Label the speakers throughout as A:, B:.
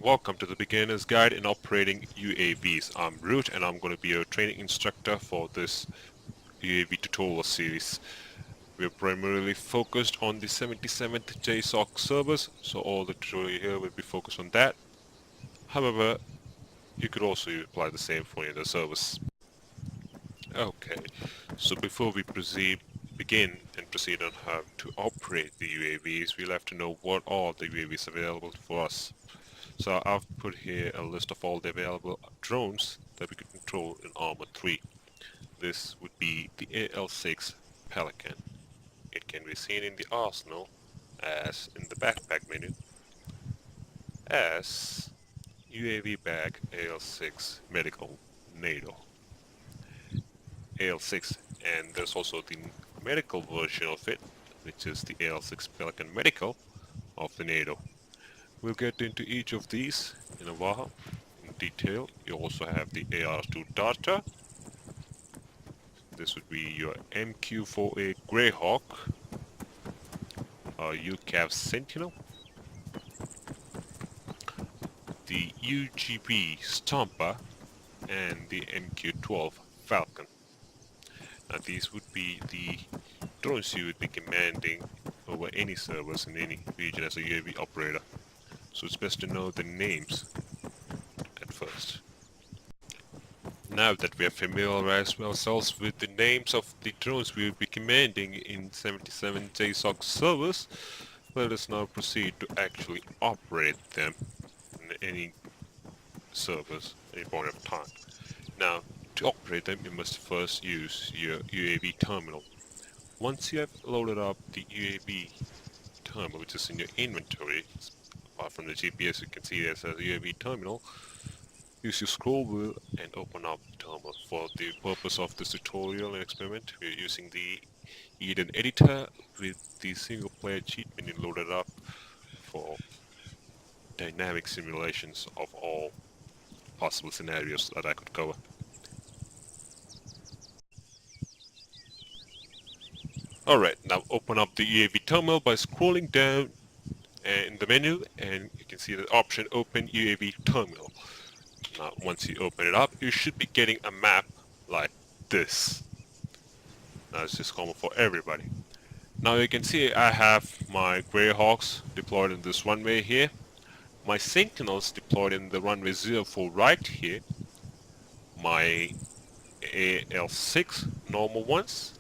A: Welcome to the Beginner's Guide in Operating UAVs. I'm Root and I'm going to be your training instructor for this UAV tutorial series. We're primarily focused on the 77th JSOC servers, so all the tutorial here will be focused on that. However, you could also apply the same for any other servers. Okay, so before we begin and proceed on how to operate the UAVs, we'll have to know what are the UAVs available for us. So I've put here a list of all the available drones that we could control in Arma 3. This would be the AL6 Pelican. It can be seen in the arsenal as in the backpack menu as UAV bag AL6 medical NATO. AL6, and there's also the medical version of it, which is the AL6 Pelican Medical of the NATO. We'll get into each of these in a while in detail. You also have the R00T data. This would be your MQ-4A Greyhawk, UCAV Sentinel, the UGB Stomper, and the MQ-12 Falcon. Now these would be the drones you would be commanding over any servers in any region as a UAV operator. So it's best to know the names at first. Now that we have familiarized ourselves with the names of the drones we will be commanding in 77 JSOC servers, let us now proceed to actually operate them in any servers at any point of time. Now, to operate them, you must first use your UAV terminal. Once you have loaded up the UAV terminal, which is in your inventory, apart from the GPS, you can see there's a UAV terminal. Use your scroll wheel and open up the terminal. For the purpose of this tutorial and experiment, we're using the Eden editor with the single player cheat menu loaded up for dynamic simulations of all possible scenarios that I could cover. Alright, now open up the UAV terminal by scrolling down in the menu, and you can see the option Open UAV Terminal. Now once you open it up, you should be getting a map like this. Now it's just common for everybody. Now you can see I have my Greyhawks deployed in this runway here, my Sentinels deployed in the runway 04 right here, my AL6 normal ones,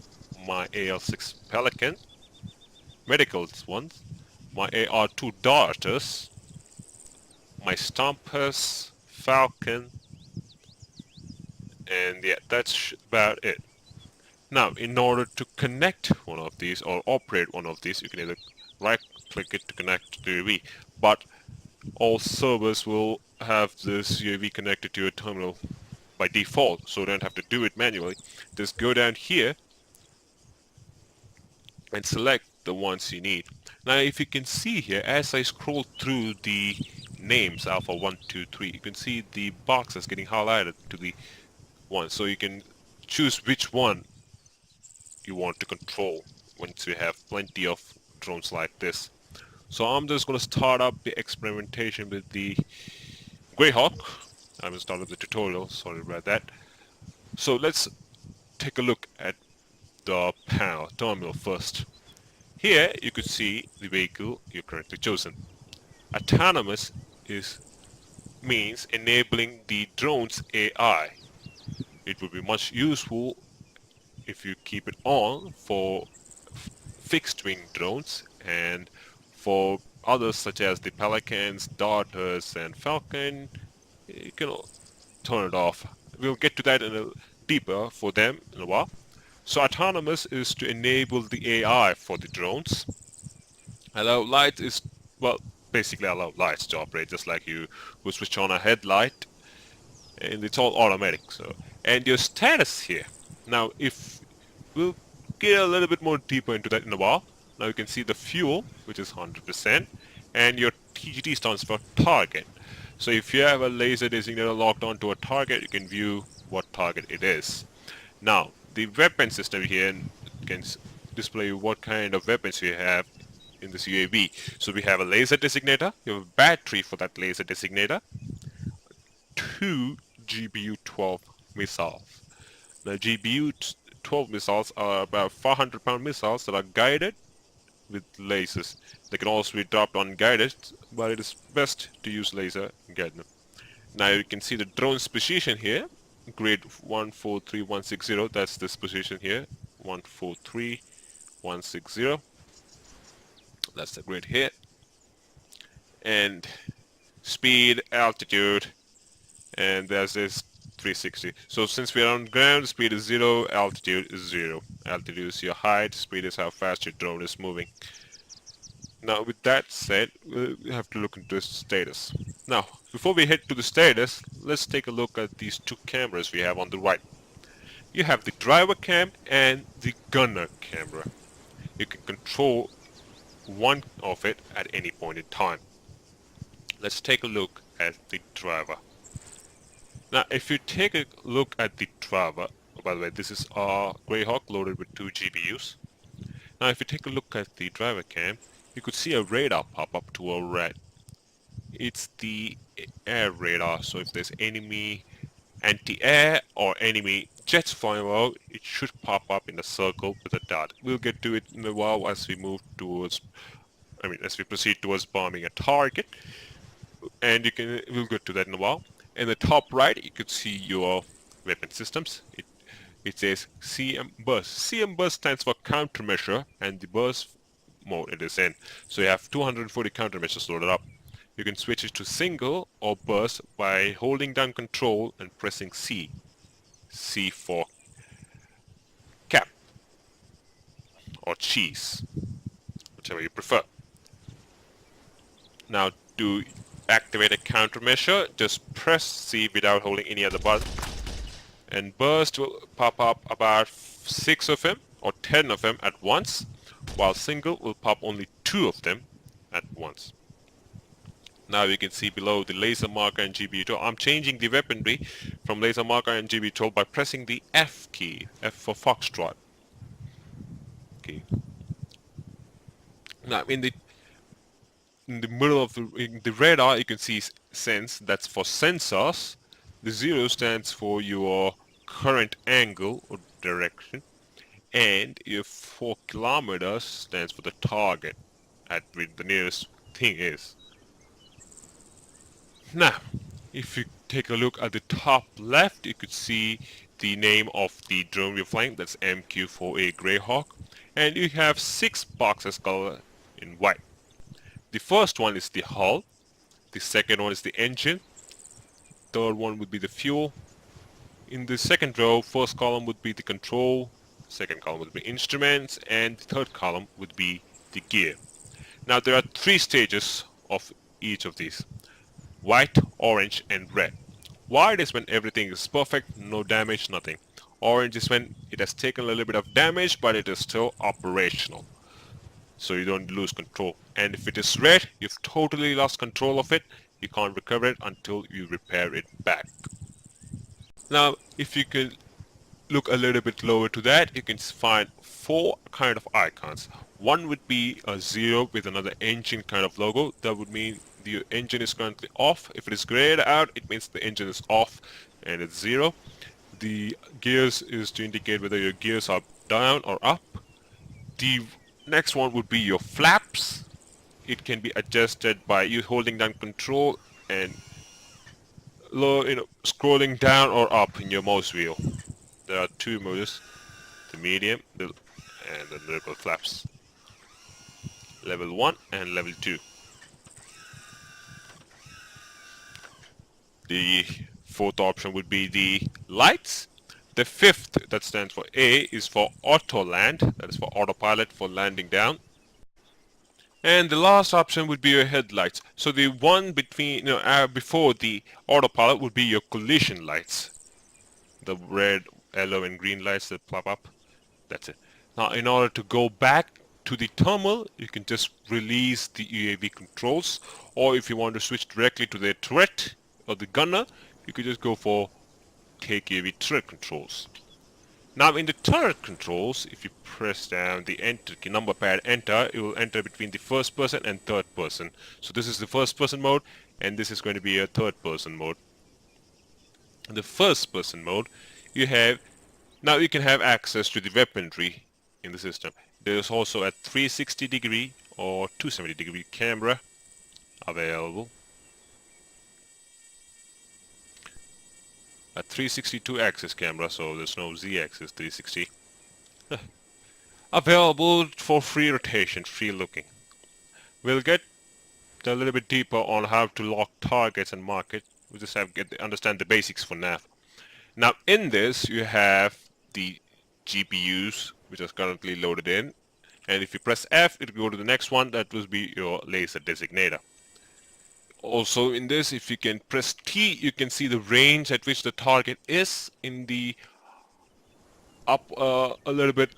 A: my AL6 Pelican medical ones, my AR2 Darters, my Stompers, Falcon, and yeah, that's about it. Now, in order to connect one of these or operate one of these, you can either right click it to connect to the UAV, but all servers will have this UAV connected to your terminal by default, so you don't have to do it manually. Just go down here and select the ones you need. Now if you can see here, as I scroll through the names, Alpha 1, 2, 3, you can see the boxes getting highlighted to the one, so you can choose which one you want to control once you have plenty of drones like this. So I'm just going to start up the experimentation with the Greyhawk. I haven't started the tutorial, sorry about that. So let's take a look at the panel terminal first. Here you could see the vehicle you currently chosen. Autonomous means enabling the drone's AI. It would be much useful if you keep it on for fixed wing drones, and for others such as the Pelicans, Darters and Falcon, you can turn it off. We'll get to that in a deeper for them in a while. So autonomous is to enable the AI for the drones. Allow light is, well, basically allow lights to operate just like you would switch on a headlight, and it's all automatic. So, and your status here. Now if we'll get a little bit more deeper into that in a while. Now you can see the fuel, which is 100%, and your TGT stands for target. So if you have a laser designator locked onto a target, you can view what target it is. Now the weapon system here can display what kind of weapons you have in this UAV. So we have a laser designator, you have a battery for that laser designator, two GBU-12 missiles. Now GBU-12 missiles are about 400-pound missiles that are guided with lasers. They can also be dropped unguided, but it is best to use laser and guide them. Now you can see the drone's position here, grade 143160, that's this position here, 143160, that's the grid here, and speed, altitude, and there's this 360. So since we are on ground, speed is 0, altitude is 0. Altitude is your height, speed is how fast your drone is moving. Now with that said, we have to look into its status. Now, before we head to the status, let's take a look at these two cameras we have on the right. You have the driver cam and the gunner camera. You can control one of it at any point in time. Let's take a look at the driver. Now, if you take a look at the driver, by the way, this is our Greyhawk loaded with 2 GPUs. Now, if you take a look at the driver cam, you could see a radar pop up to our right. It's the air radar, so if there's enemy anti-air or enemy jets flying around, it should pop up in a circle with a dot. We'll get to it in a while as we move towards, as we proceed towards bombing a target, and we'll get to that in a while. In the top right, you could see your weapon systems. It says CM burst. CM burst stands for countermeasure, and the burst mode it is in. So you have 240 countermeasures loaded up. You can switch it to single or burst by holding down control and pressing C. C for cap or cheese, whichever you prefer. Now to activate a countermeasure, just press C without holding any other button, and burst will pop up about 6 of them or 10 of them at once, while single will pop only 2 of them at once. Now you can see below the laser marker and GBU-12. I'm changing the weaponry from laser marker and GBU-12 by pressing the F key, F for Foxtrot. Okay. Now in the middle of the radar, you can see sense. That's for sensors. The 0 stands for your current angle or direction, and your 4 kilometers stands for the target at where the nearest thing is. Now, if you take a look at the top left, you could see the name of the drone we're flying. That's MQ-4A Greyhawk, and you have 6 boxes colored in white. The first one is the hull, the second one is the engine, third one would be the fuel. In the second row, first column would be the control, second column would be instruments, and the third column would be the gear. Now there are 3 stages of each of these: white, orange, and red. White is when everything is perfect, no damage, nothing. Orange is when it has taken a little bit of damage, but it is still operational, so you don't lose control. And if it is red, you've totally lost control of it. You can't recover it until you repair it back. Now, if you can look a little bit lower to that, you can find 4 kind of icons. One would be a 0 with another engine kind of logo. That would mean the engine is currently off. If it is grayed out, it means the engine is off and it's 0. The gears is to indicate whether your gears are down or up. The next one would be your flaps. It can be adjusted by you holding down control and scrolling down or up in your mouse wheel. There are 2 modes: the medium and the level flaps. Level 1 and level 2. The 4th option would be the lights. The 5th, that stands for A, is for auto land. That is for autopilot for landing down. And the last option would be your headlights. So the one between, before the autopilot would be your collision lights. The red, yellow, and green lights that pop up. That's it. Now, in order to go back to the terminal, you can just release the UAV controls, or if you want to switch directly to the turret or the gunner, you could just go for take UAV turret controls. Now in the turret controls, if you press down the enter key, number pad enter, it will enter between the first person and third person. So this is the first person mode, and this is going to be a third person mode. In the first person mode, you have, now you can have access to the weaponry in the system. There's also a 360 degree or 270 degree camera available. A 362 axis camera, so there's no Z axis 360. Available for free rotation, free looking. We'll get a little bit deeper on how to lock targets and mark it. We just have to understand the basics for now. Now in this you have the GPUs which are currently loaded in, and if you press F it will go to the next one, that will be your laser designator. Also in this, if you can press T, you can see the range at which the target is in the up a little bit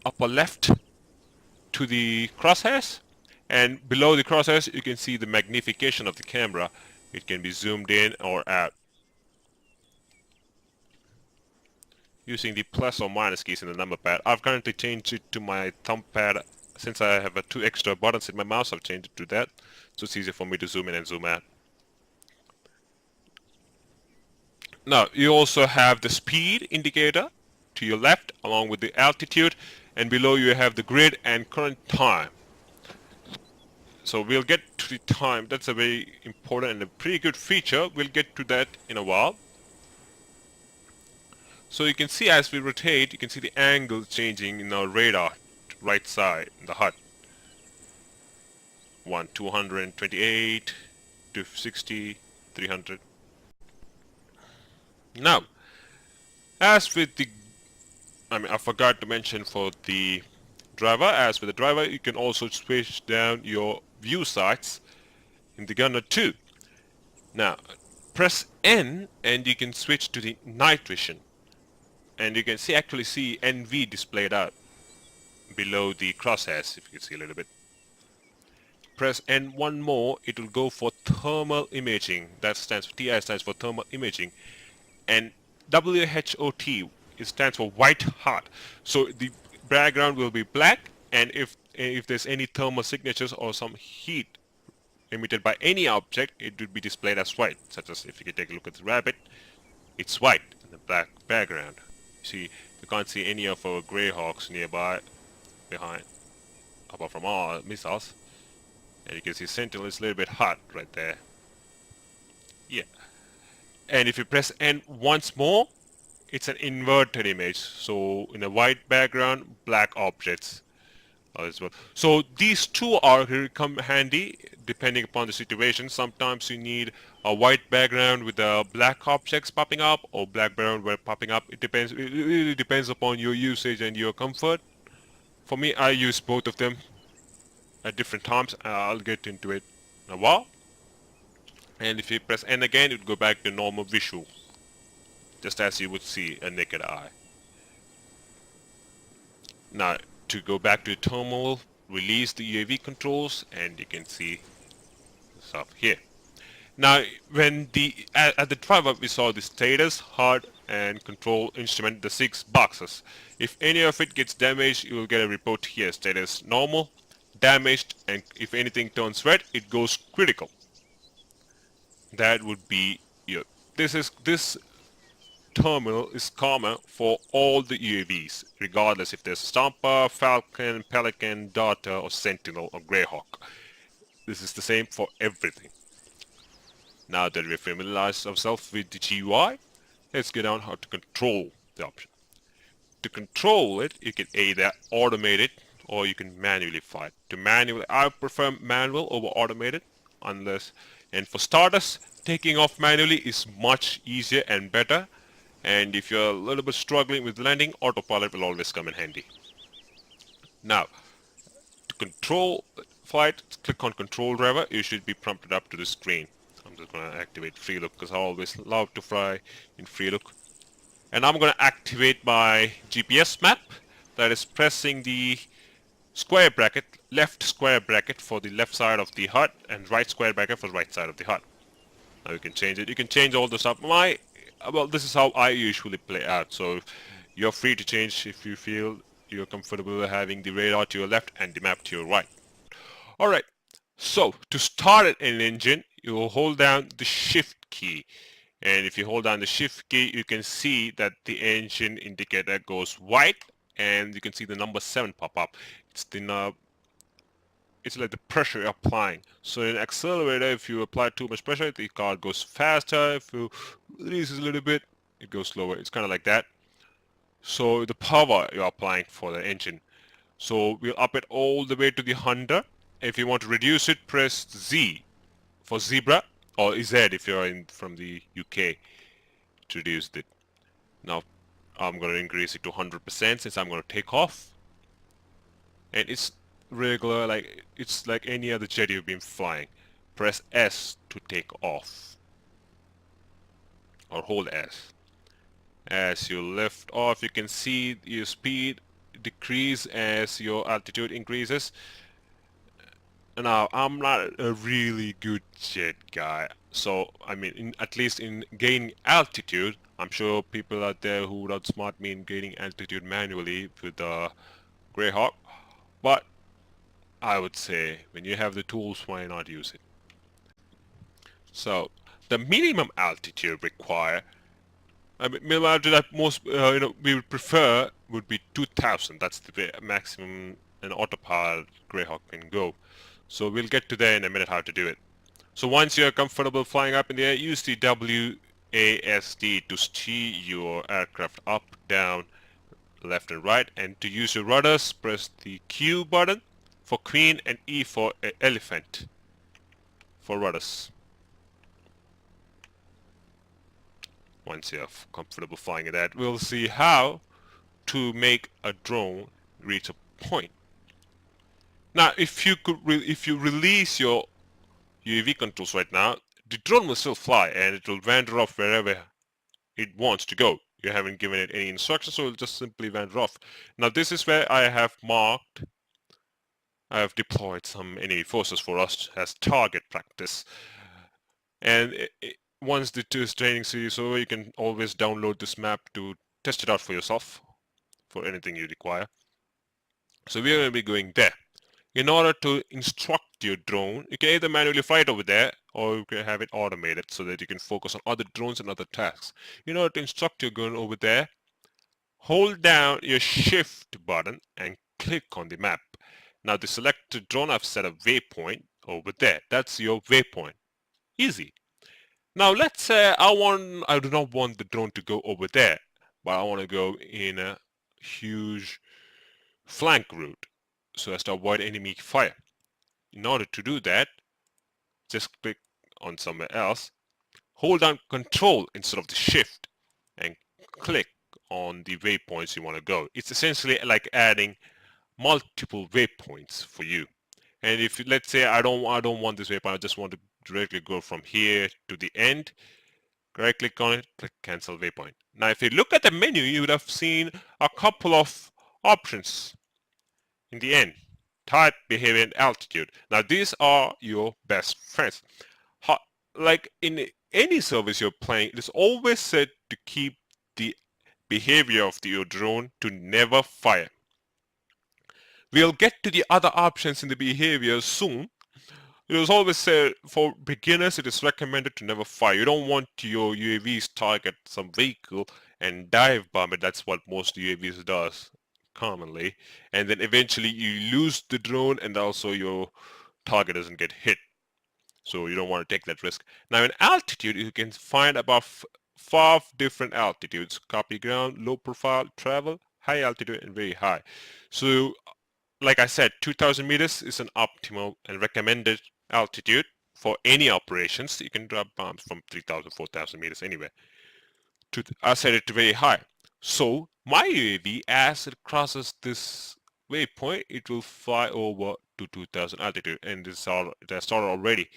A: upper left to the crosshairs, and below the crosshairs you can see the magnification of the camera. It can be zoomed in or out using the plus or minus keys in the number pad. I've currently changed it to my thumb pad. Since I have 2 extra buttons in my mouse, I've changed it to that, so it's easier for me to zoom in and zoom out. Now you also have the speed indicator to your left along with the altitude, and below you have the grid and current time. So we'll get to the time. That's a very important and a pretty good feature. We'll get to that in a while. So you can see as we rotate, you can see the angle changing in our radar right side in the HUD. 228, 260, 300. Now, as with the, I forgot to mention for the driver, as with the driver, you can also switch down your view sights in the gunner too. Now, press N and you can switch to the night vision. And you can actually see NV displayed out below the crosshairs, if you can see a little bit. Press N one more, it will go for thermal imaging. That stands for, TI stands for thermal imaging. And WHOT, it stands for white hot. So the background will be black, and if there's any thermal signatures or some heat emitted by any object, it would be displayed as white. Such as if you can take a look at the rabbit, it's white in the black background. See, you can't see any of our greyhawks nearby, behind, apart from our missiles. And you can see Sentinel is a little bit hot right there. Yeah. And if you press N once more, it's an inverted image. So in a white background, black objects as well. So these two are come handy depending upon the situation. Sometimes you need a white background with the black objects popping up, or black background where popping up. It depends. It really depends upon your usage and your comfort. For me, I use both of them at different times. I'll get into it in a while. And if you press N again, it will go back to normal visual, just as you would see a naked eye. Now, to go back to the terminal, release the UAV controls, and you can see stuff here. Now, when at the driver, we saw the status, HUD, and control instrument, the 6 boxes. If any of it gets damaged, you will get a report here. Status normal, damaged, and if anything turns red, it goes critical. That would be your. This terminal is common for all the UAVs, regardless if there's Stomper, Falcon, Pelican, Darter, or Sentinel, or Greyhawk. This is the same for everything. Now that we've familiarized ourselves with the GUI, let's get on how to control the option. To control it, you can either automate it or you can manually fight. I prefer manual over automated, and for starters, taking off manually is much easier and better. And if you're a little bit struggling with landing, autopilot will always come in handy. Now, to control flight, click on control driver. You should be prompted up to the screen. I'm just going to activate free look because I always love to fly in free look. And I'm going to activate my GPS map. That is pressing the square bracket, left square bracket for the left side of the HUD, and right square bracket for the right side of the HUD. Now you can change it. You can change all the stuff. Well, this is how I usually play out. So You're free to change if you feel you're comfortable having the radar to your left and the map to your right. Alright, so to start an engine, you will hold down the shift key. And if you hold down the shift key, you can see that the engine indicator goes white, and you can see the number 7 pop up. It's like the pressure you're applying. So in accelerator, if you apply too much pressure, the car goes faster. If you release it a little bit, it goes slower. It's kind of like that. So the power you're applying for the engine. So we'll up it all the way to the 100. If you want to reduce it, press Z for zebra, or Z if you're from the UK to reduce it. Now I'm going to increase it to 100% since I'm going to take off. And it's regular, like it's like any other jet you've been flying. Press S to take off, or hold S. As you lift off, you can see your speed decrease as your altitude increases. Now, I'm not a really good jet guy, so I mean, at least in gaining altitude, I'm sure people out there who would outsmart me in gaining altitude manually with the Greyhawk, but I would say when you have the tools, why not use it? So the minimum altitude required, I mean, minimum altitude that most we would prefer would be 2,000. That's the maximum an autopilot Greyhawk can go. So we'll get to there in a minute how to do it. So once you're comfortable flying up in the air, use the WASD to steer your aircraft up, down, left and right, and to use your rudders, press the Q button for Queen and E for Elephant for rudders. Once you're comfortable flying at that, we'll see how to make a drone reach a point. Now, if you release your UAV controls right now, the drone will still fly and it will wander off wherever it wants to go. You haven't given it any instructions, so it'll just simply wander off. Now, this is where I have deployed some enemy forces for us as target practice. And once the training series is over, you can always download this map to test it out for yourself for anything you require. So we're going to be going there. In order to instruct your drone, you can either manually fly it over there or you can have it automated so that you can focus on other drones and other tasks. In order to instruct your drone over there, hold down your shift button and click on the map. Now the selected drone, I've set a waypoint over there. That's your waypoint. Easy. Now let's say I do not want the drone to go over there, but I want to go in a huge flank route so as to avoid enemy fire. In order to do that, just click on somewhere else, hold down Control instead of the Shift, and click on the waypoints you want to go. It's essentially like adding multiple waypoints for you. And if let's say I don't want this waypoint, I just want to directly go from here to the end. Right click on it, click cancel waypoint. Now if you look at the menu, you would have seen a couple of options in the end: type, behavior, and altitude. Now these are your best friends. Like in any service you're playing, it is always said to keep the behavior of your drone to never fire. We'll get to the other options in the behavior soon. It was always said for beginners it is recommended to never fire. You don't want your UAVs target some vehicle and dive bomb it. That's what most UAVs does commonly. And then eventually you lose the drone and also your target doesn't get hit. So you don't want to take that risk. Now in altitude you can find about 5 different altitudes: copy ground, low profile, travel, high altitude, and very high. So like I said, 2,000 meters is an optimal and recommended altitude for any operations. You can drop bombs from 3,000, 4,000 meters anywhere. I set it to very high. So my UAV, as it crosses this waypoint, it will fly over to 2,000 altitude, and it has started already.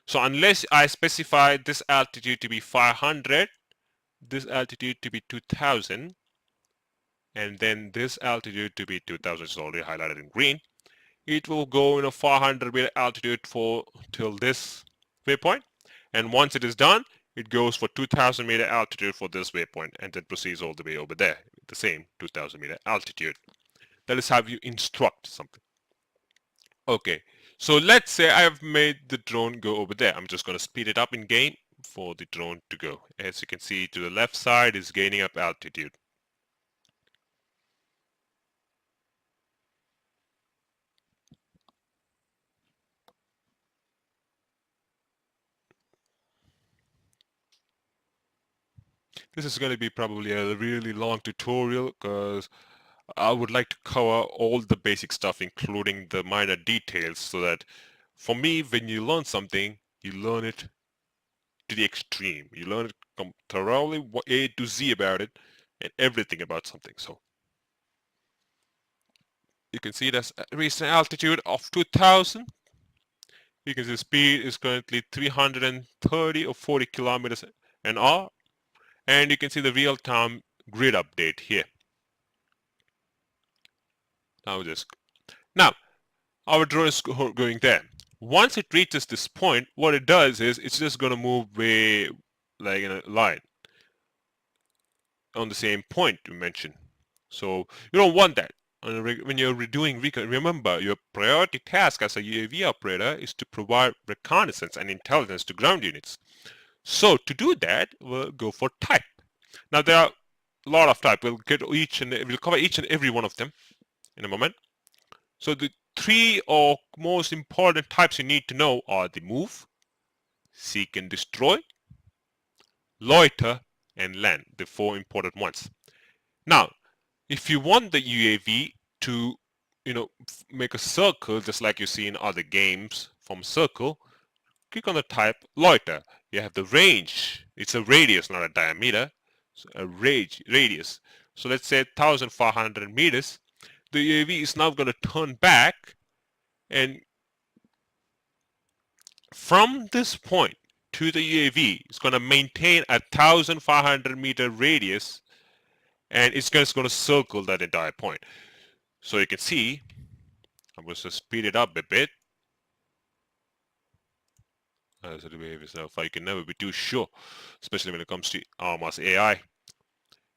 A: So unless I specify this altitude to be 500, this altitude to be 2,000, and then this altitude to be 2,000 is already highlighted in green, it will go in a 400 meter altitude till this waypoint. And once it is done, it goes for 2000 meter altitude for this waypoint and then proceeds all the way over there, the same 2000 meter altitude. That is how you instruct something. Okay, so let's say I have made the drone go over there. I'm just going to speed it up in game for the drone to go. As you can see, to the left side is gaining up altitude. This is going to be probably a really long tutorial because I would like to cover all the basic stuff, including the minor details, so that for me, when you learn something, you learn it to the extreme. You learn it thoroughly, A to Z about it, and everything about something. So you can see that's reached an altitude of 2000. You can see the speed is currently 330 or 40 kilometers an hour. And you can see the real-time grid update here. Now our drone is going there. Once it reaches this point, what it does is it's just going to move way like in a line on the same point you mentioned. So you don't want that. When you're doing recon, remember your priority task as a UAV operator is to provide reconnaissance and intelligence to ground units. So to do that, we'll go for type. Now there are a lot of type. We'll cover each and every one of them in a moment. So the three or most important types you need to know are the move, seek and destroy, loiter, and land, the four important ones. Now, if you want the UAV to, make a circle just like you see in other games from circle, click on the type loiter. You have the range. It's a radius, not a diameter. So a radius. So let's say 1,500 meters. The UAV is now going to turn back, and from this point to the UAV, it's going to maintain a 1,500 meter radius, and it's just going to circle that entire point. So you can see, I'm going to speed it up a bit. As the wave itself, I can never be too sure, especially when it comes to Arma's AI. You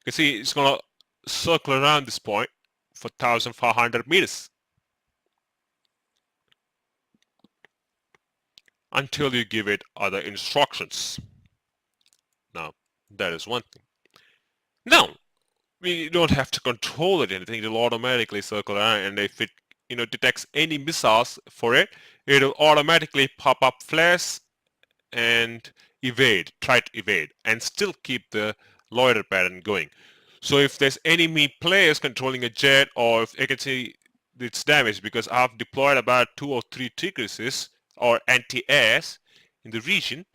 A: can see it's going to circle around this point for 1,500 meters until you give it other instructions. Now, that is one thing. Now, we don't have to control it anything. It'll automatically circle around, and if it detects any missiles for it, it'll automatically pop up flares and try to evade, and still keep the loiter pattern going. So if there's enemy players controlling a jet, or if I can see it's damaged because I've deployed about 2 or 3 Tigrises or anti-airs in the region,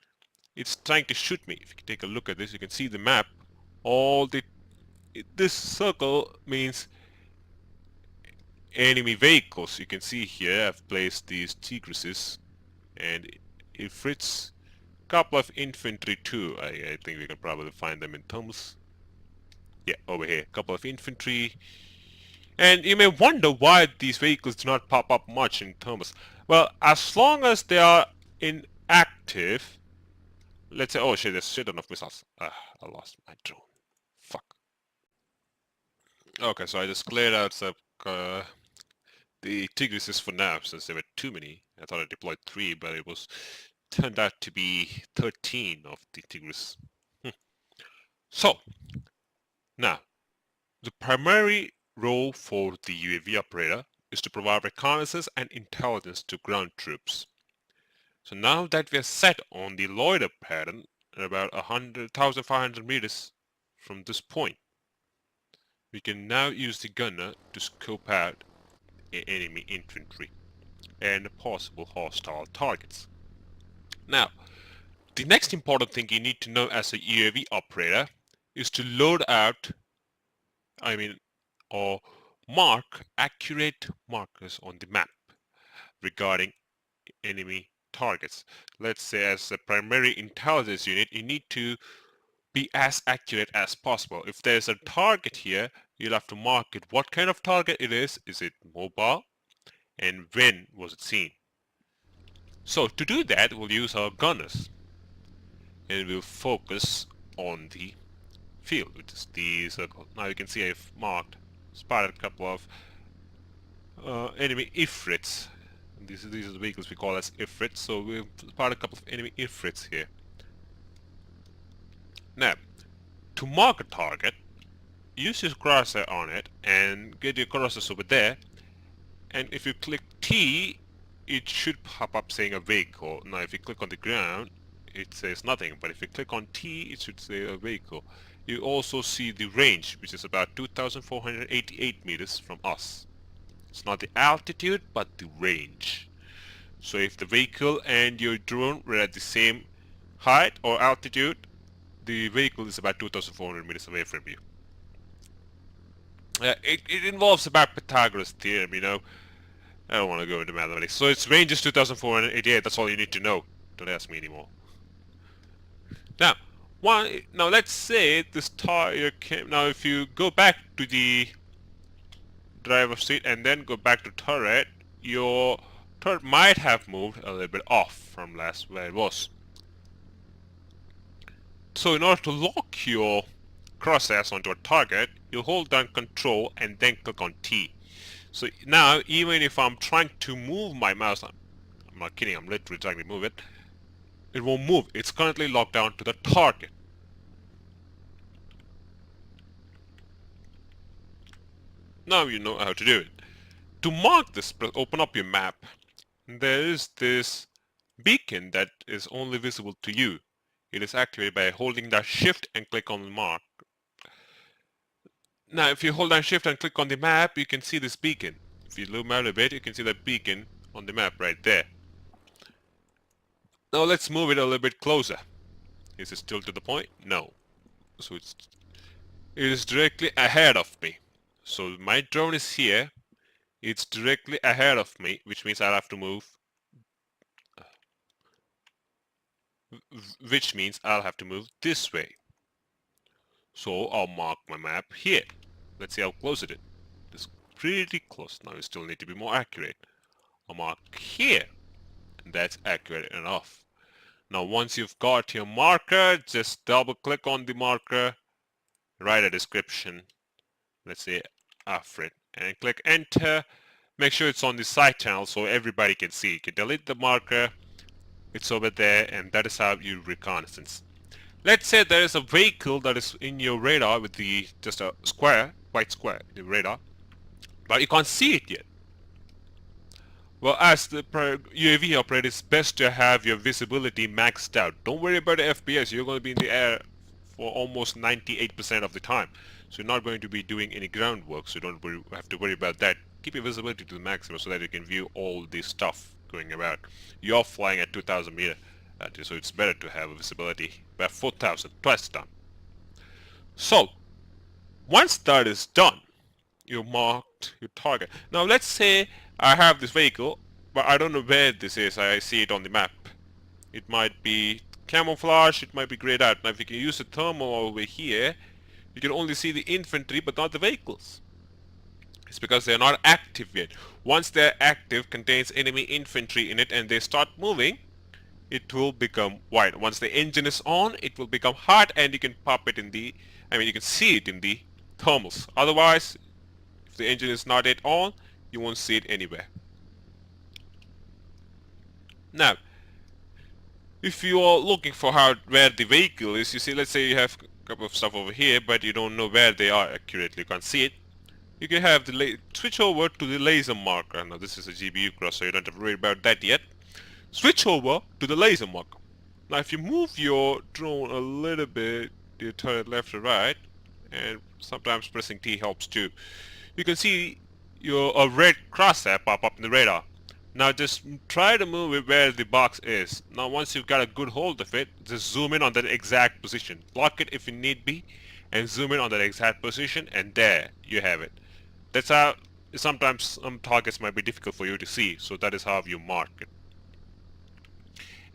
A: it's trying to shoot me. If you can take a look at this, you can see the map. This circle means enemy vehicles. You can see here I've placed these Tigrises, and if it's a couple of infantry too, I think we can probably find them in thermals. Yeah, over here, a couple of infantry. And you may wonder why these vehicles do not pop up much in thermals. Well, as long as they are inactive, let's say, oh shit, there's shit ton of missiles. I lost my drone. Fuck. Okay, so I just cleared out the Tigrises for now, since there were too many. I thought I deployed 3, but it turned out to be 13 of the Tigris. So, now, the primary role for the UAV operator is to provide reconnaissance and intelligence to ground troops. So now that we are set on the loiter pattern at about 1,500 meters from this point, we can now use the gunner to scope out enemy infantry and possible hostile targets. Now, the next important thing you need to know as a UAV operator is to load out, or mark accurate markers on the map regarding enemy targets. Let's say as a primary intelligence unit, you need to be as accurate as possible. If there's a target here, you'll have to mark it. What kind of target it is it mobile, and when was it seen? So to do that, we'll use our gunners. and we'll focus on the field, which is the circle. Now you can see I've spotted a couple of enemy ifrits. These are the vehicles we call as ifrits, so we've spotted a couple of enemy ifrits here. Now, to mark a target, use your cursor on it and get your cursor over there, and if you click T, it should pop up saying a vehicle. Now if you click on the ground, it says nothing, but if you click on T, it should say a vehicle. You also see the range, which is about 2,488 meters from us. It's not the altitude, but the range. So if the vehicle and your drone were at the same height or altitude, the vehicle is about 2,400 meters away from you. It involves about Pythagoras theorem, you know. I don't want to go into mathematics. So its range is 2,488. That's all you need to know. Don't ask me anymore. Now, let's say this tire came. Now, if you go back to the driver's seat and then go back to turret, your turret might have moved a little bit off from last where it was. So in order to lock your crosshairs onto a target, you hold down Control and then click on T. So now, even if I'm trying to move my mouse, I'm not kidding, I'm literally trying to move it, it won't move. It's currently locked down to the target. Now you know how to do it. To mark this, open up your map. There is this beacon that is only visible to you. It is activated by holding down Shift and click on the mark. Now if you hold down Shift and click on the map, you can see this beacon. If you zoom out a bit, you can see that beacon on the map right there. Now let's move it a little bit closer. Is it still to the point? No. So it is directly ahead of me. So my drone is here. It's directly ahead of me, which means I'll have to move. Which means I'll have to move this way. So I'll mark my map here. Let's see how close it is. It's pretty close. Now you still need to be more accurate. I'll mark here. And that's accurate enough. Now once you've got your marker, just double click on the marker, write a description, let's say Afrit, and click enter. Make sure it's on the side channel so everybody can see. You can delete the marker, it's over there, and that is how you reconnaissance. Let's say there is a vehicle that is in your radar with just a white square in the radar, but you can't see it yet. Well, as the UAV operator, it's best to have your visibility maxed out. Don't worry about the FPS. You're going to be in the air for almost 98% of the time. So you're not going to be doing any groundwork, so you don't have to worry about that. Keep your visibility to the maximum so that you can view all this stuff going about. You're flying at 2,000 meters, so it's better to have a visibility about 4,000, twice the time. So, once that is done, you marked your target. Now let's say I have this vehicle, but I don't know where this is. I see it on the map. It might be camouflage, it might be grayed out. Now if you can use the thermal over here, you can only see the infantry but not the vehicles. It's because they're not active yet. Once they're active, contains enemy infantry in it, and they start moving, it will become white. Once the engine is on, it will become hot, and you can pop it in the, you can see it in the thermals. Otherwise, if the engine is not yet on, you won't see it anywhere. Now, if you are looking for where the vehicle is, you see, let's say you have a couple of stuff over here, but you don't know where they are accurately, you can't see it. You can have switch over to the laser marker. Now this is a GPU cross, so you don't have to worry about that yet. Switch over to the laser marker. Now if you move your drone a little bit, you turn it left or right, and sometimes pressing T helps too, you can see a red crosshair pop up in the radar. Now just try to move it where the box is. Now once you've got a good hold of it, just zoom in on that exact position. Lock it if you need be, and zoom in on that exact position, and there you have it. That's how sometimes some targets might be difficult for you to see, so that is how you mark it.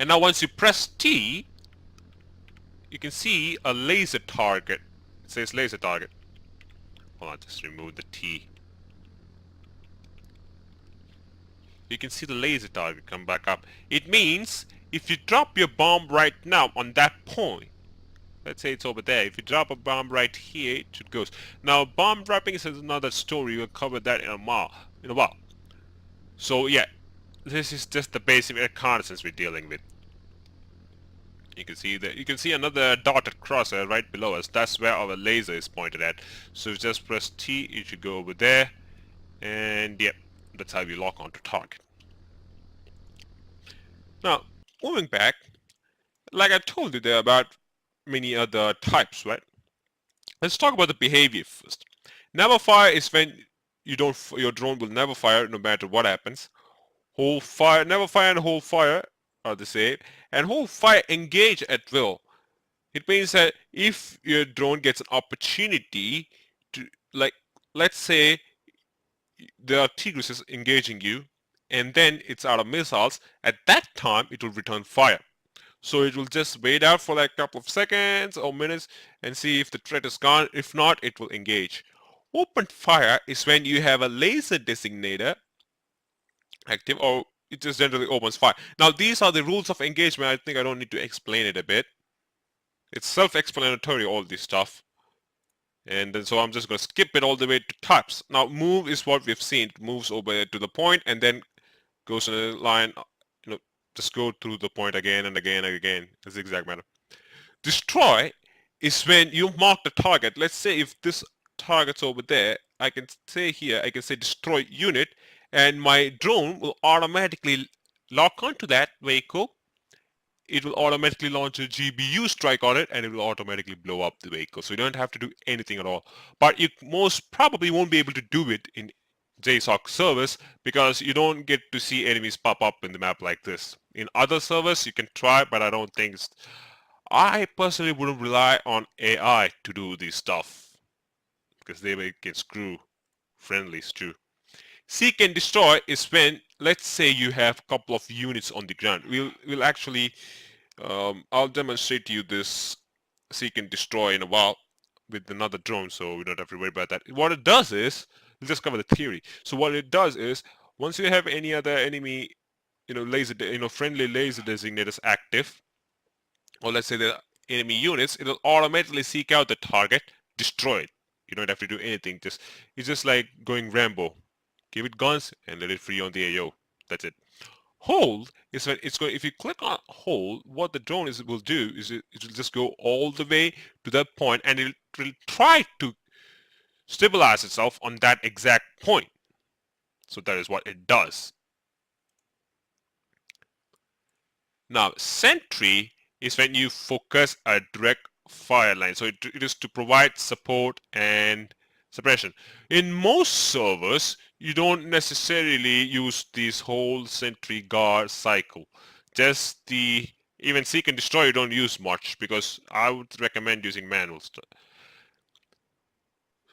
A: And now once you press T, you can see a laser target. It says laser target. Hold on, just remove the T. You can see the laser target come back up. It means if you drop your bomb right now on that point, let's say it's over there. If you drop a bomb right here, it should go. Now, bomb dropping is another story. We'll cover that in a while. So yeah, this is just the basic reconnaissance we're dealing with. You can see that. You can see another dotted crosshair right below us. That's where our laser is pointed at. So just press T. It should go over there, and yep, that's how you lock onto target. Now, moving back, like I told you, there are about many other types, right? Let's talk about the behavior first. Never fire is when your drone will never fire no matter what happens. Hold fire, never fire and hold fire are the same. And hold fire engage at will. It means that if your drone gets an opportunity to, like, let's say there are Tigrises engaging you, and then it's out of missiles, at that time it will return fire. So it will just wait out for like a couple of seconds or minutes and see if the threat is gone. If not, it will engage. Open fire is when you have a laser designator active, or it just generally opens fire. Now these are the rules of engagement. I think I don't need to explain it a bit. It's self-explanatory, all this stuff. And then so I'm just going to skip it all the way to types. Now move is what we've seen. It moves over to the point and then goes in a line, just go through the point again and again and again, a zigzag manner. Destroy is when you mark the target. Let's say if this target's over there, I can say here, I can say destroy unit, and my drone will automatically lock onto that vehicle. It will automatically launch a GBU strike on it, and it will automatically blow up the vehicle. So you don't have to do anything at all. But you most probably won't be able to do it in JSOC service because you don't get to see enemies pop up in the map like this. In other servers, you can try, but I don't think I personally wouldn't rely on AI to do this stuff because they may get screw friendlies too. Seek and destroy is when, let's say you have a couple of units on the ground. We'll actually, I'll demonstrate to you this seek and destroy in a while with another drone, so we don't have to worry about that. What it does is, we'll just cover the theory. So what it does is, once you have any other enemy, friendly laser designators active, or let's say the enemy units, it'll automatically seek out the target, destroy it. You don't have to do anything. It's just like going Rambo. Give it guns and let it free on the AO. That's it. Hold is when it's going. If you click on hold, what the drone will do is it will just go all the way to that point, and it will try to stabilize itself on that exact point. So that is what it does. Now, sentry is when you focus a direct fire line. So it is to provide support and suppression. In most servers, you don't necessarily use this whole sentry guard cycle. Just the even seek and destroy you don't use much because I would recommend using manual stuff.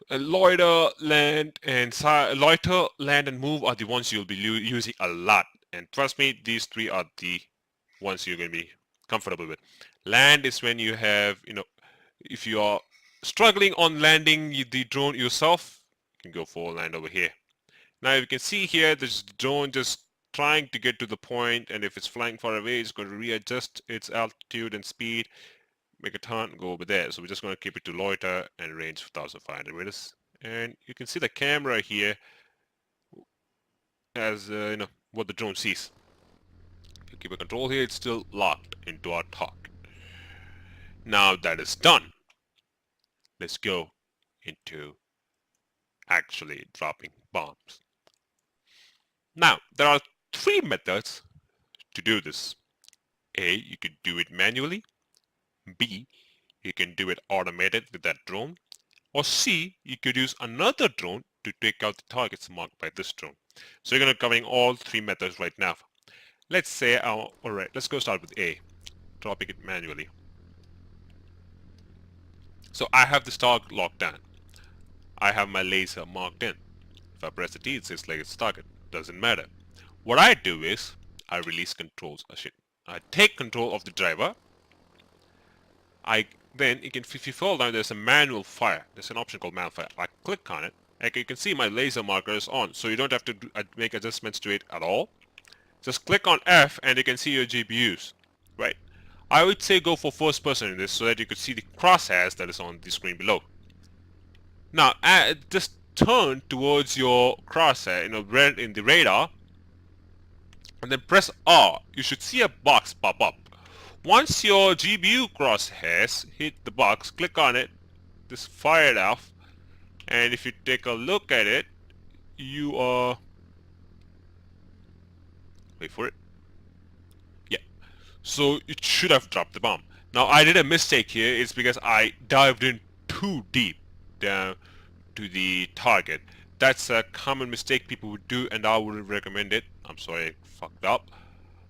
A: Loiter, land, and move are the ones you'll be using a lot. And trust me, these three are the ones you're going to be comfortable with. Land is when you have, if you are struggling on landing the drone yourself, you can go for land over here. Now you can see here, this drone just trying to get to the point, and if it's flying far away, it's going to readjust its altitude and speed, make a turn, go over there. So we're just going to keep it to loiter and range 1,500 meters. And you can see the camera here as what the drone sees. If you keep a control here, it's still locked into our target. Now that is done, let's go into actually dropping bombs. Now there are three methods to do this. A, you could do it manually. B, you can do it automated with that drone. Or C, you could use another drone to take out the targets marked by this drone. So you're going to be covering all three methods right now. Let's say, alright, let's go start with A, dropping it manually. So I have this target locked down. I have my laser marked in. If I press the T, it says like it's target. Doesn't matter. What I do is, I release controls. I take control of the driver. Then if you fall down, there's a manual fire. There's an option called manual fire. I click on it, and you can see my laser marker is on. So you don't have to make adjustments to it at all. Just click on F, and you can see your GPUs. right? I would say go for first person in this so that you could see the crosshairs that is on the screen below. Now, just turn towards your crosshair, in the radar, and then press R. You should see a box pop up. Once your GPU crosshairs hit the box, click on it, just fire it off, and if you take a look at it, you are... wait for it. Yeah. So it should have dropped the bomb. Now I did a mistake here. It's because I dived in too deep down to the target. That's a common mistake people would do, and I wouldn't recommend it. I'm sorry I fucked up,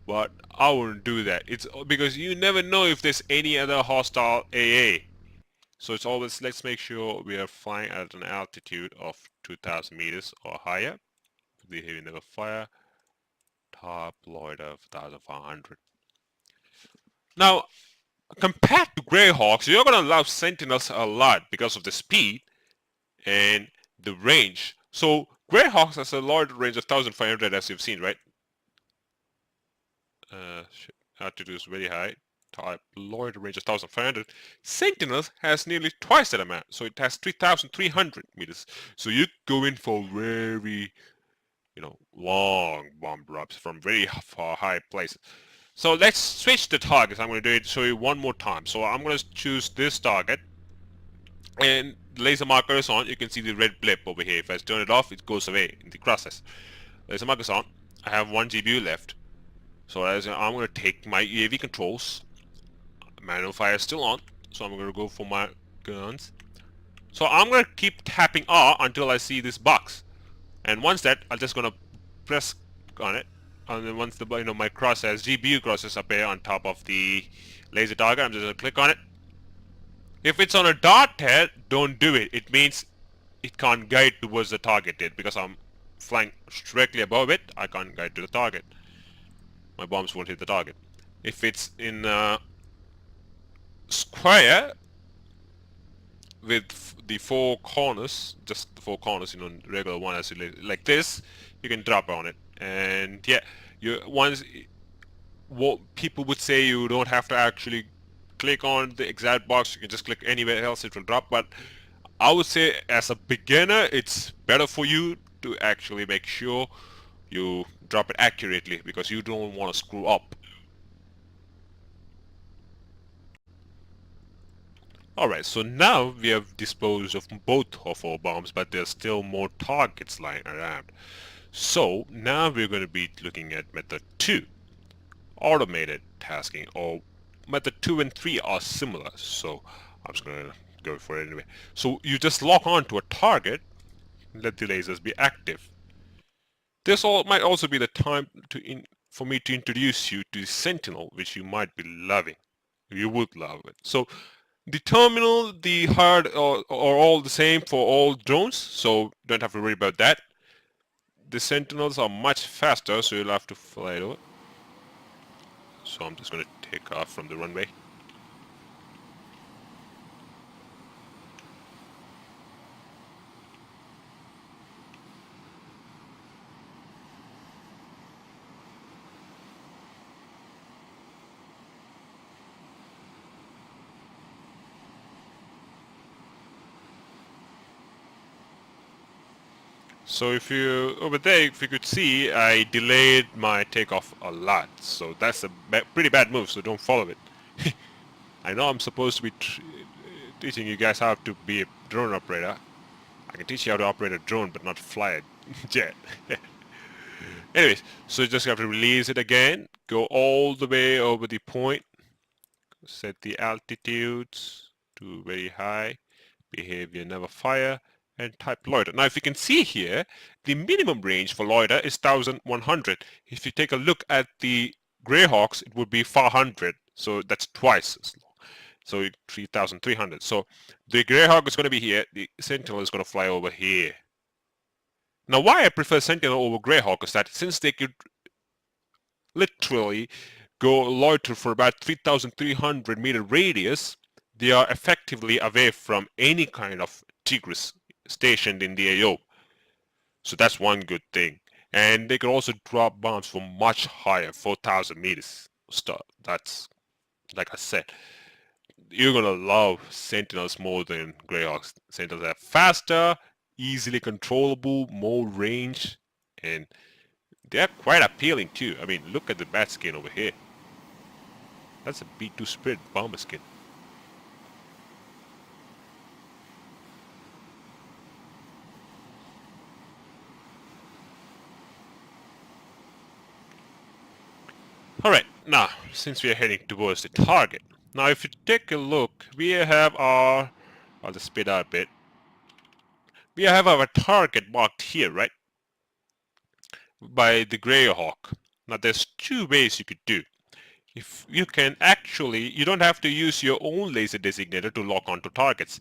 A: but I wouldn't do that. It's because you never know if there's any other hostile AA. So it's always, let's make sure we are flying at an altitude of 2,000 meters or higher. The heavy never fire. Top loider of 1,500. Now, compared to Greyhawks, you're going to love Sentinels a lot because of the speed and the range. So Greyhawks has a loider range of 1,500, as you've seen, right? Altitude is very high. Type loider range of 1,500. Sentinels has nearly twice that amount, so it has 3,300 meters. So you go in for very, long bomb drops from very far high places. So let's switch the targets. I'm going to do it show you one more time. So I'm going to choose this target, and laser marker is on. You can see the red blip over here. If I turn it off, it goes away in the process. Laser marker is on. I have one GPU left. So I'm going to take my UAV controls. Manual fire is still on, so I'm going to go for my guns. So I'm going to keep tapping R until I see this box. And once that, I'm just going to press on it. And then once the my crosshairs, GPU crosshairs appear on top of the laser target, I'm just going to click on it. If it's on a dot head, don't do it. It means it can't guide towards the target yet, because I'm flying directly above it. I can't guide to the target. My bombs won't hit the target. If it's in square with the four corners, just the four corners, regular one, as you like this, you can drop on it. And yeah, what people would say, you don't have to actually click on the exact box. You can just click anywhere else, it will drop. But I would say, as a beginner, it's better for you to actually make sure you drop it accurately, because you don't want to screw up. Alright, so now we have disposed of both of our bombs, but there's still more targets lying around. So now we're going to be looking at method 2, automated tasking, or method 2 and 3 are similar, so I'm just going to go for it anyway. So you just lock on to a target, let the lasers be active. This might also be the time for me to introduce you to Sentinel, which you might be loving. You would love it. So the terminal, the HUD are all the same for all drones, so don't have to worry about that. The Sentinels are much faster, so you'll have to fly it over. So I'm just going to take off from the runway. So if you could see, I delayed my takeoff a lot. So that's a pretty bad move, so don't follow it. I know I'm supposed to be teaching you guys how to be a drone operator. I can teach you how to operate a drone, but not fly a jet. Anyways, so you just have to release it again, go all the way over the point, set the altitudes to very high, behavior never fire, and type loider. Now if you can see here, the minimum range for loider is 1,100. If you take a look at the Greyhawks, it would be 400, so that's twice as long. So 3,300. So the Greyhawk is going to be here, the Sentinel is going to fly over here. Now why I prefer Sentinel over Greyhawk is that since they could literally go loiter for about 3,300 meter radius, they are effectively away from any kind of Tigris stationed in the AO. So that's one good thing. And they can also drop bombs from much higher, 4,000 meters. That's Like I said, you're gonna love Sentinels more than Greyhawks. Sentinels are faster, easily controllable, more range, and they're quite appealing too. I mean, look at the bat skin over here. That's a B2 Spirit bomber skin. Alright, now, since we are heading towards the target, now if you take a look, we have our, I'll just speed up a bit, we have our target marked here, right, by the Greyhawk. Now there's two ways you could do. If you can actually, you don't have to use your own laser designator to lock onto targets.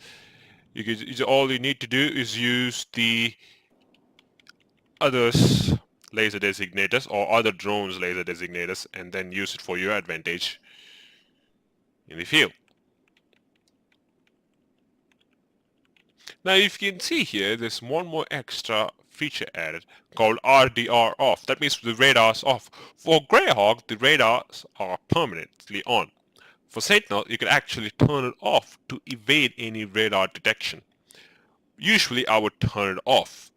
A: All you need to do is use the others laser designators or other drones laser designators and then use it for your advantage in the field. Now if you can see here, there's one more extra feature added called RDR off. That means the radar's off. For Greyhawk, the radars are permanently on. For Sentinel, you can actually turn it off to evade any radar detection. Usually I would turn it off,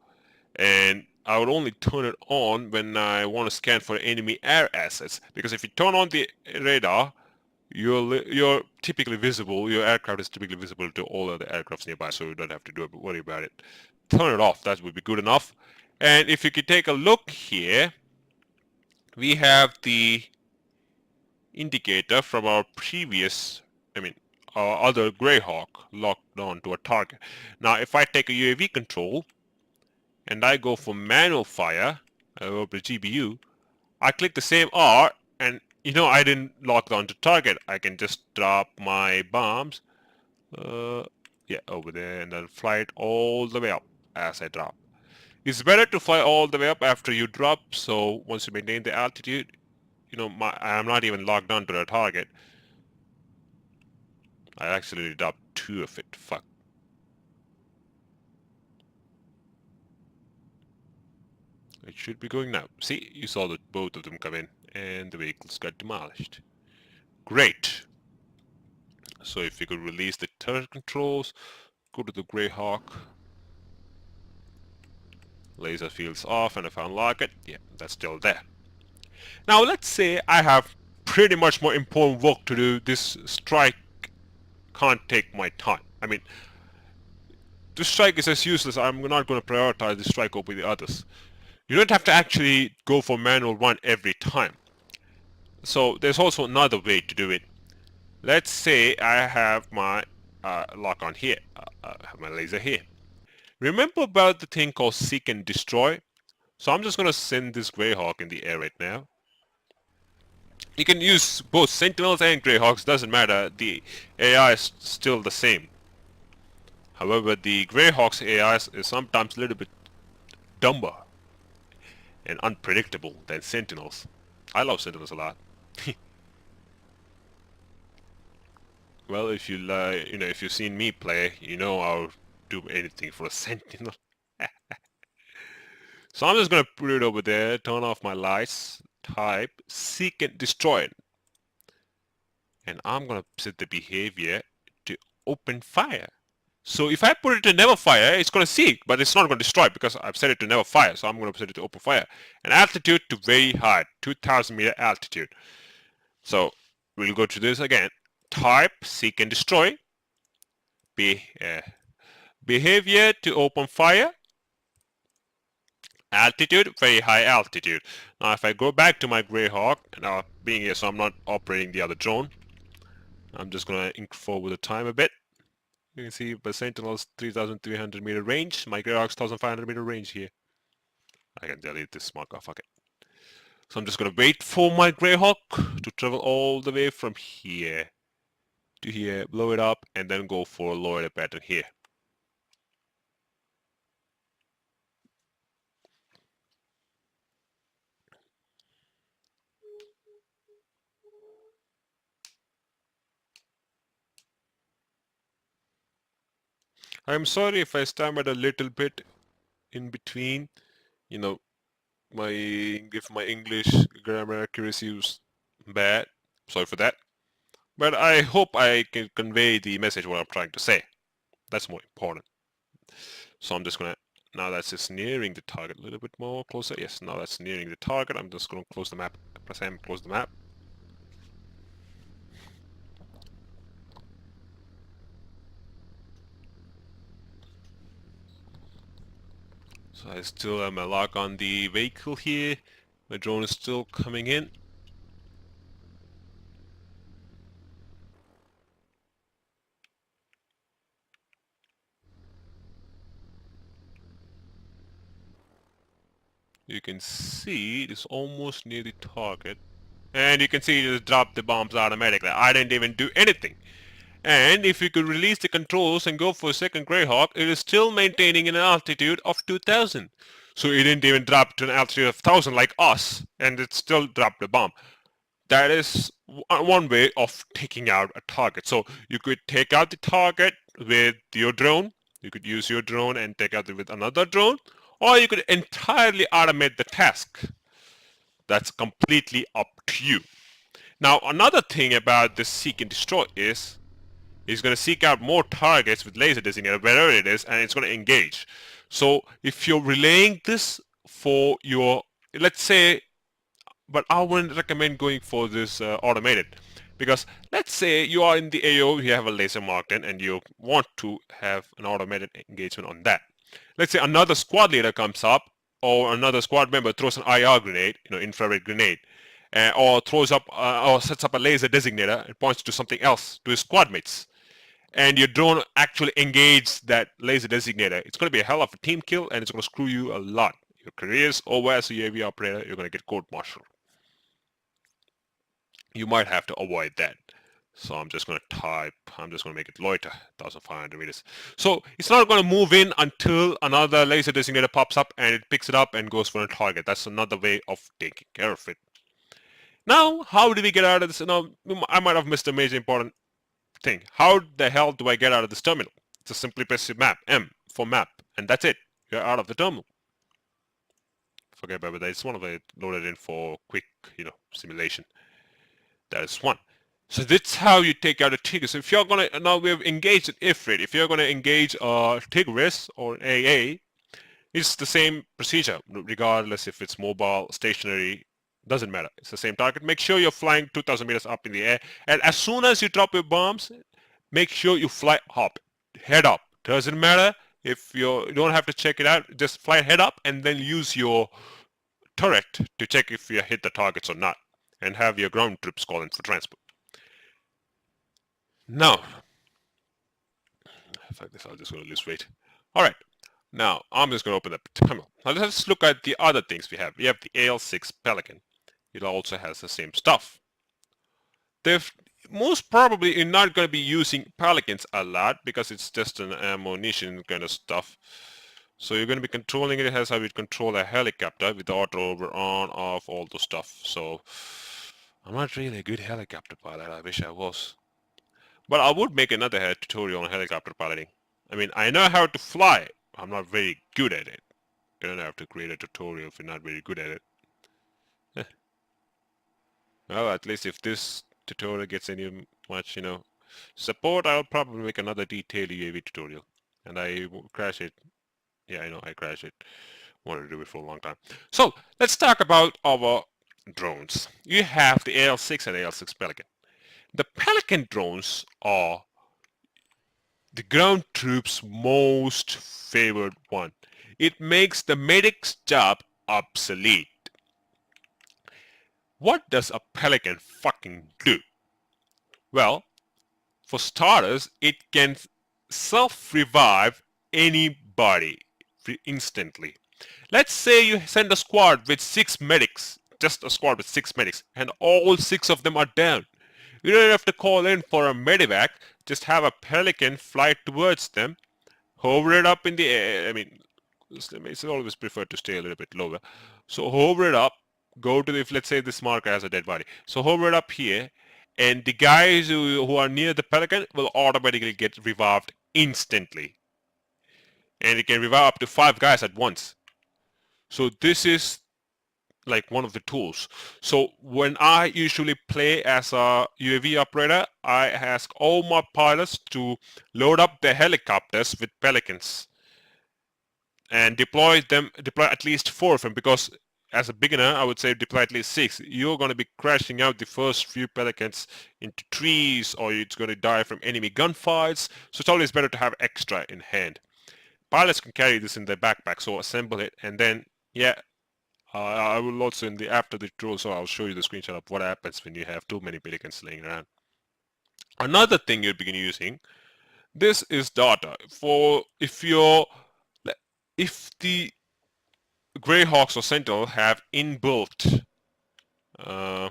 A: and I would only turn it on when I want to scan for enemy air assets, because if you turn on the radar, you're typically visible, your aircraft is typically visible to all other aircrafts nearby, so you don't have to worry about it. Turn it off, that would be good enough. And if you could take a look here, we have the indicator from our previous, our other Greyhawk locked on to a target. Now if I take a UAV control and I go for manual fire over the GBU, I click the same R and I didn't lock on to target. I can just drop my bombs yeah, over there, and then fly it all the way up as I drop. It's better to fly all the way up after you drop, so once you maintain the altitude, I'm not even locked onto the target. I actually dropped two of it. Fuck. It should be going now. See, you saw that both of them come in, and the vehicles got demolished. Great. So if you could release the turret controls, go to the Greyhawk. Laser field's off, and if I unlock it, yeah, that's still there. Now let's say I have pretty much more important work to do. This strike can't take my time. I mean, this strike is as useless. I'm not going to prioritize the strike over the others. You don't have to actually go for manual run every time. So there's also another way to do it. Let's say I have my lock on here. I have my laser here. Remember about the thing called seek and destroy? So I'm just going to send this Greyhawk in the air right now. You can use both Sentinels and Greyhawks, doesn't matter, the AI is still the same. However, the Greyhawk's AI is sometimes a little bit dumber and unpredictable than Sentinels. I love Sentinels a lot. Well, if if you've seen me play, I'll do anything for a Sentinel. So I'm just gonna put it over there, turn off my lights, type seek and destroy it. And I'm gonna set the behavior to open fire. So if I put it to never fire, it's gonna seek, but it's not gonna destroy because I've set it to never fire. So I'm gonna set it to open fire. And altitude to very high, 2000 meter altitude. So we'll go to this again. Type seek and destroy. Behavior to open fire. Altitude, very high altitude. Now if I go back to my Greyhawk, now being here, so I'm not operating the other drone, I'm just gonna ink forward the time a bit. You can see the Sentinel's 3,300 meter range, my Greyhawk's 1,500 meter range here. I can delete this marker, fuck it. So I'm just gonna wait for my Greyhawk to travel all the way from here to here, blow it up, and then go for a lower pattern here. I'm sorry if I stammered a little bit in between. You know, if my English grammar accuracy was bad. Sorry for that. But I hope I can convey the message what I'm trying to say. That's more important. So I'm just gonna, now that's just nearing the target a little bit more closer. Yes, now that's nearing the target. I'm just gonna close the map. Press M, close the map. So I still have my lock on the vehicle here. My drone is still coming in. You can see it's almost near the target. And you can see it just dropped the bombs automatically. I didn't even do anything. And if you could release the controls and go for a second Greyhawk, it is still maintaining an altitude of 2000. So it didn't even drop to an altitude of 1000 like us, and it still dropped the bomb. That is one way of taking out a target. So you could take out the target with your drone. You could use your drone and take out it with another drone, or you could entirely automate the task. That's completely up to you. Now, another thing about this seek and destroy is it's going to seek out more targets with laser designator wherever it is, and it's going to engage. So if you're relaying this for your, let's say, but I wouldn't recommend going for this automated, because let's say you are in the AO, you have a laser marked in, and you want to have an automated engagement on that. Let's say another squad leader comes up, or another squad member throws an IR grenade, infrared grenade, or throws up or sets up a laser designator and points to something else to his squad mates, and your drone actually engages that laser designator. It's going to be a hell of a team kill, and it's going to screw you a lot. Your career is over as a UAV operator. You're going to get court-martialed. You might have to avoid that. So I'm just going to make it loiter, 1,500 meters. So it's not going to move in until another laser designator pops up and it picks it up and goes for a target. That's another way of taking care of it. Now, how do we get out of this? I might have missed a major important thing. How the hell do I get out of this terminal? Just simply press your map, M for map, and that's it. You're out of the terminal. Forget about that. It's one of it loaded in for quick, simulation. That is one. So that's how you take out a Tigris. So if you're gonna, now we've engaged an Ifrit. If you're gonna engage a Tigris or an AA, it's the same procedure, regardless if it's mobile, stationary, doesn't matter. It's the same target. Make sure you're flying 2,000 meters up in the air, and as soon as you drop your bombs, make sure you fly up, head up. Doesn't matter if you don't have to check it out. Just fly head up and then use your turret to check if you hit the targets or not, and have your ground troops call in for transport. Now, fuck this, I'll just go to lose weight. All right. Now, I'm just going to open up the terminal. Now, let's look at the other things we have. We have the AL6 Pelican. It also has the same stuff. They've most probably you're not going to be using Pelicans a lot because it's just an ammunition kind of stuff. So you're going to be controlling it as how you control a helicopter with the auto over, on, off, all the stuff. So I'm not really a good helicopter pilot. I wish I was. But I would make another tutorial on helicopter piloting. I mean, I know how to fly. I'm not very good at it. You don't have to create a tutorial if you're not very good at it. Well, at least if this tutorial gets any much, support, I'll probably make another detailed UAV tutorial. And I crash it. Yeah, I know, I crash it. Wanted to do it for a long time. So, let's talk about our drones. You have the AL6 and AL6 Pelican. The Pelican drones are the ground troops' most favored one. It makes the medic's job obsolete. What does a Pelican fucking do? Well, for starters, it can self-revive anybody instantly. Let's say you send a squad with 6 medics, just a squad with 6 medics, and all 6 of them are down. You don't have to call in for a medevac, just have a Pelican fly towards them, hover it up in the air. I mean, it's always preferred to stay a little bit lower. So hover it up, go to the, if let's say this marker has a dead body. So hover it up here, and the guys who are near the Pelican will automatically get revived instantly. And it can revive up to 5 guys at once. So this is like one of the tools. So when I usually play as a UAV operator, I ask all my pilots to load up their helicopters with Pelicans and deploy at least 4 of them, because as a beginner I would say deploy at least 6. You're going to be crashing out the first few Pelicans into trees, or it's going to die from enemy gunfights, so it's always better to have extra in hand. Pilots can carry this in their backpack, so assemble it, and then yeah, I will also in the after the tour, so I'll show you the screenshot of what happens when you have too many Pelicans laying around. Another thing you'll begin using, this is data for if the Greyhawks or Sentinel have inbuilt uh,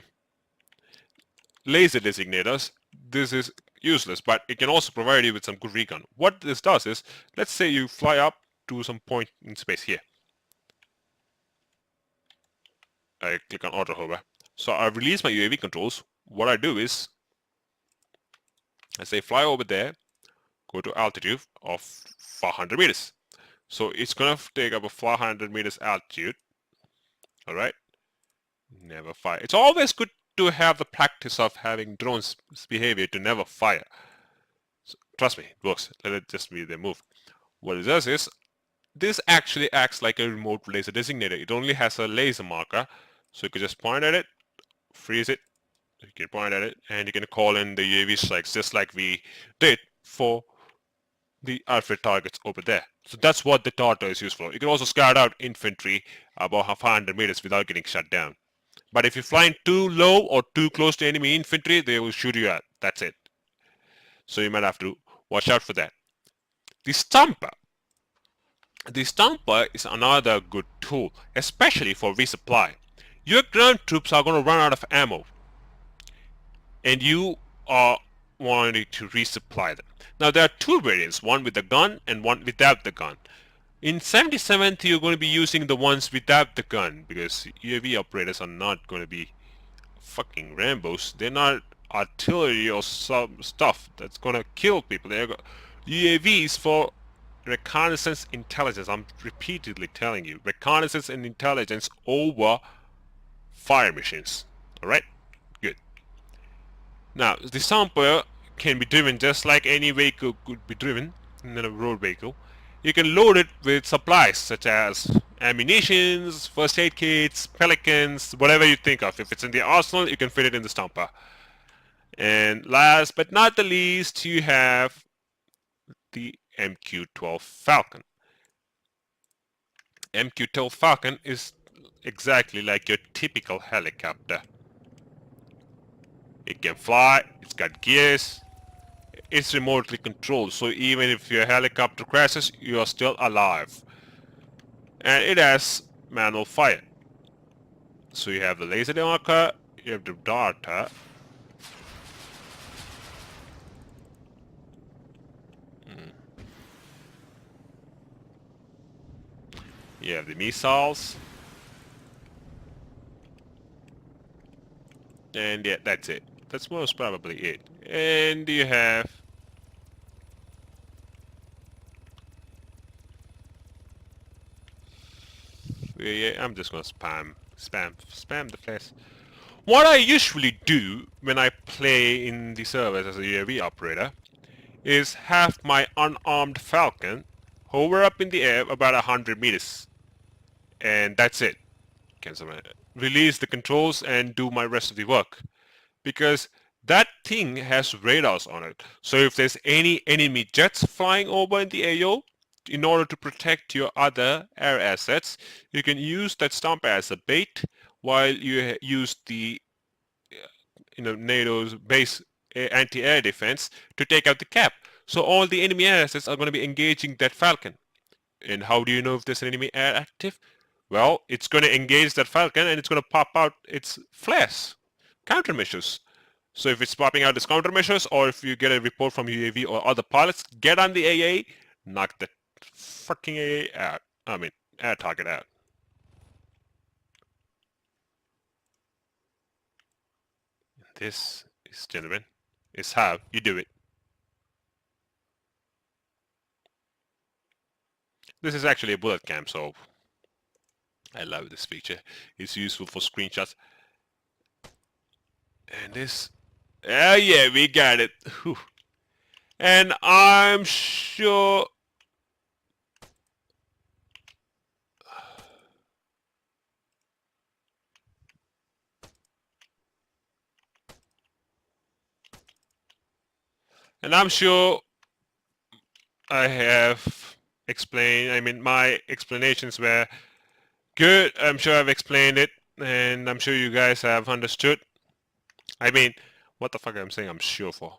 A: laser designators, this is useless, but it can also provide you with some good recon. What this does is, let's say you fly up to some point in space here. I click on auto hover. So I release my UAV controls. What I do is, I say fly over there, go to altitude of 400 meters. So it's gonna take up a 400 meters altitude. Alright, never fire. It's always good to have the practice of having drones behavior to never fire. So, trust me, it works. Let it just be the move. What it does is, this actually acts like a remote laser designator. It only has a laser marker, so you can just point at it, freeze it, you can point at it, and you can call in the UAV strikes just like we did for the alpha targets over there. So that's what the data is used for. You can also scout out infantry about 500 meters without getting shot down. But if you're flying too low or too close to enemy infantry, they will shoot you at. That's it. So you might have to watch out for that. The Stomper. The Stomper is another good tool, especially for resupply. Your ground troops are going to run out of ammo, and you are wanting to resupply them. Now there are two variants, one with the gun and one without the gun. In 77th you're going to be using the ones without the gun, because UAV operators are not going to be fucking Rambos. They're not artillery or some stuff that's going to kill people. They're UAVs for reconnaissance intelligence. I'm repeatedly telling you, reconnaissance and intelligence over fire machines. Alright? Good. Now, the Stomper can be driven just like any vehicle could be driven in a road vehicle. You can load it with supplies such as ammunitions, first aid kits, pelicans, whatever you think of. If it's in the arsenal, you can fit it in the Stomper. And last but not the least, you have the MQ-12 Falcon. MQ-12 Falcon is exactly like your typical helicopter. It can fly, it's got gears, it's remotely controlled, so even if your helicopter crashes, you are still alive. And it has manual fire. So you have the laser marker, you have the data. You have the missiles. And yeah, that's it. That's most probably it. And you have yeah, I'm just gonna spam the flash. What I usually do when I play in the servers as a UAV operator is have my unarmed Falcon hover up in the air about 100 meters. And that's it. Cancel my, release the controls and do my rest of the work. Because that thing has radars on it. So if there's any enemy jets flying over in the AO, in order to protect your other air assets, you can use that Stomper as a bait while you use the NATO's base anti-air defense to take out the cap. So all the enemy air assets are going to be engaging that Falcon. And how do you know if there's an enemy air active? Well, it's going to engage that Falcon and it's going to pop out its flares, countermeasures. So if it's popping out its countermeasures, or if you get a report from UAV or other pilots, get on the AA, knock the fucking AA out. I mean, air target out. This is, gentlemen, is how you do it. This is actually a bullet cam, so I love this feature. It's useful for screenshots. And this, yeah, we got it. Whew. And I'm sure, and I'm sure I have explained. I mean, my explanations were good. I'm sure I've explained it, and I'm sure you guys have understood. I mean, what the fuck I'm saying? I'm sure for.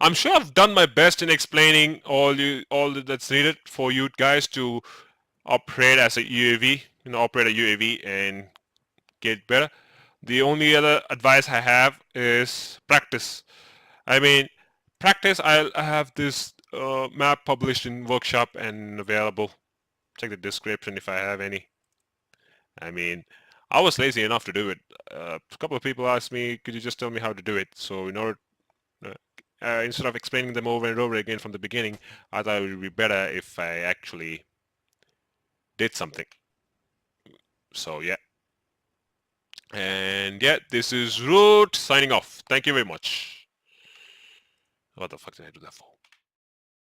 A: I'm sure I've done my best in explaining all that's needed for you guys to operate as a UAV, operate a UAV and get better. The only other advice I have is practice. I mean, practice. I have this map published in workshop and available. Check the description if I have any. I mean, I was lazy enough to do it. A couple of people asked me, could you just tell me how to do it? So in order, uh, instead of explaining them over and over again from the beginning, I thought it would be better if I actually did something. So yeah. And yeah, this is Root signing off. Thank you very much. What the fuck did I do that for?